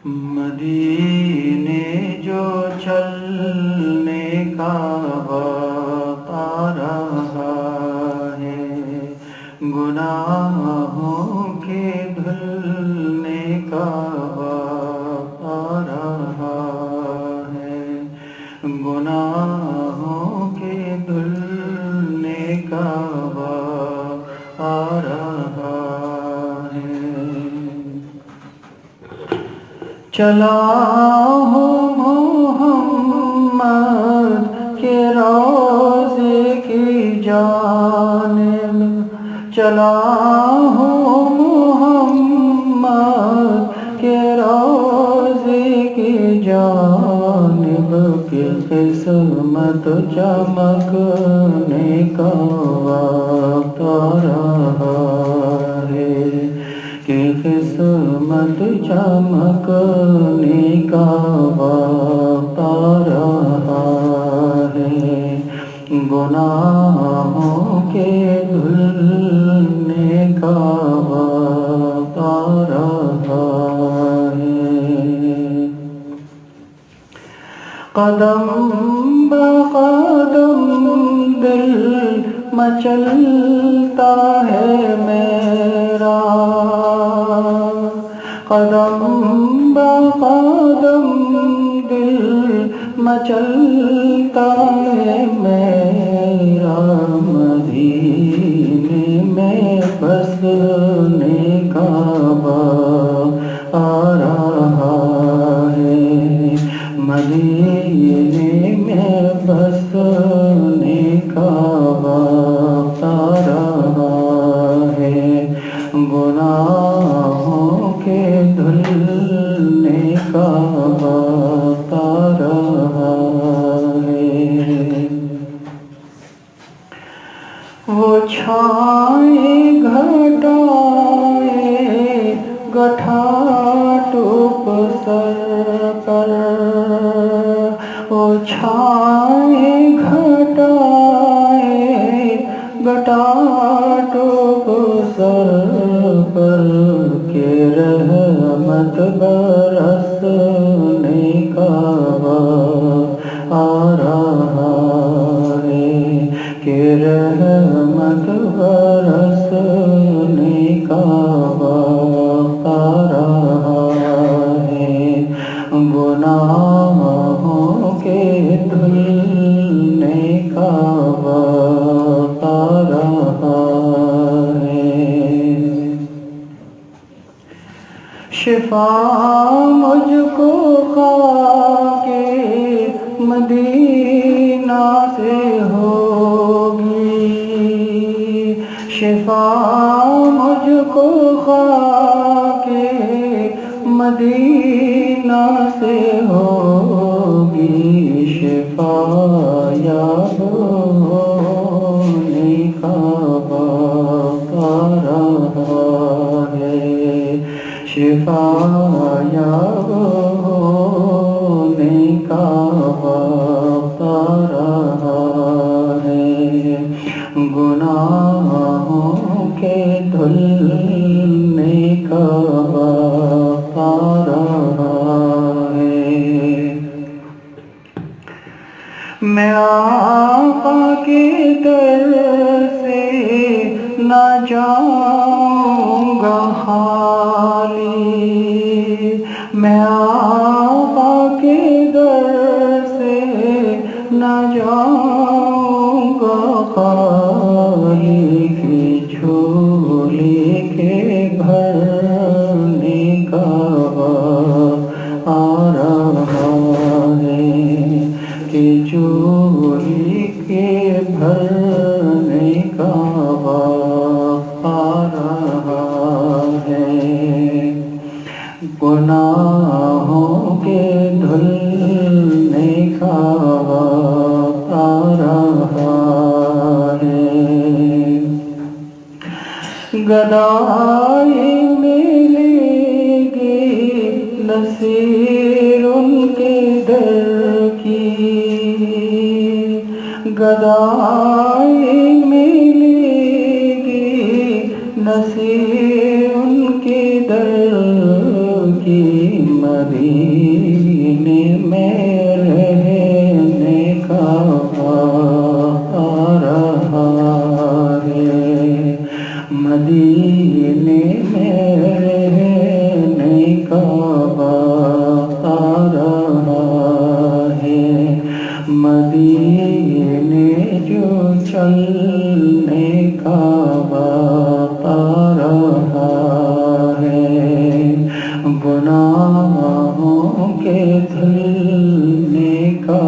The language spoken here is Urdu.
مدینے جو چلنے کا وقت آ رہا ہے، گناہوں کے دھلنے کا وقت آ رہا ہے، گناہوں کے دھلنے کا وقت آ رہا ہے۔ چلا ہوں محمد کے روضے کی جانب، چلا ہوں محمد کے روضے کی جانب، کہ قسمت چمکنے کا وقت آ رہا ہے، کہ قسمت چمکنے کا وقت آ رہا ہے، گناہوں کے دھلنے کا وقت آ رہا ہے۔ قدم بقدم دل مچلتا ہے میرا، قدم بقدم دل مچلتا ہے میرا، مدینے میں بسنے کا وقت آ رہا ہے، مدینے میں بسنے کا وقت آ رہا ہے، گناہوں کے دھلنے کا وقت آ رہا ہے۔ وہ چھائیں گھٹائیں گٹھاٹوپ سر پر، وہ چھائیں گھٹائیں گٹھاٹوپ سر پر، کہ رحمت برسنے کا وقت آ رہا ہے، کہ رحمت برسنے کا وقت آ رہا ہے، گناہوں کے دھلنے کا وقت آ رہا ہے۔ شفا مجھ کو خاک مدینہ سے ہوگی، شفا مجھ کو خاک مدینہ سے ہوگی، شفا یاب ہونے کا وقت آ رہا ہے، شفا یاب ہونے کا وقت آ رہا ہے، گناہوں کے دھلنے کا وقت آ رہا ہے۔ میں آقا کے در سے نہ جاؤں گا خالی، میں آقا کے در سے نہ جاؤں گا خالی، کہ جھولی کے بھرنے کا وقت آ رہا ہے، کہ جھولی کے بھرنے کا وقت آ رہا ہے، گناہوں کے دھلنے کا وقت آ رہا ہے۔ گدائی ملے گی نصیر ان کے در کی، گدائی ملے گی نصیر ان کے در کی مدینے میں رہنے کا رہا ہے، مدینے میں رہنے کا رہا ہے، مدینے جو چلنے کا رہا ہے، گناہوں کے دھلنے کا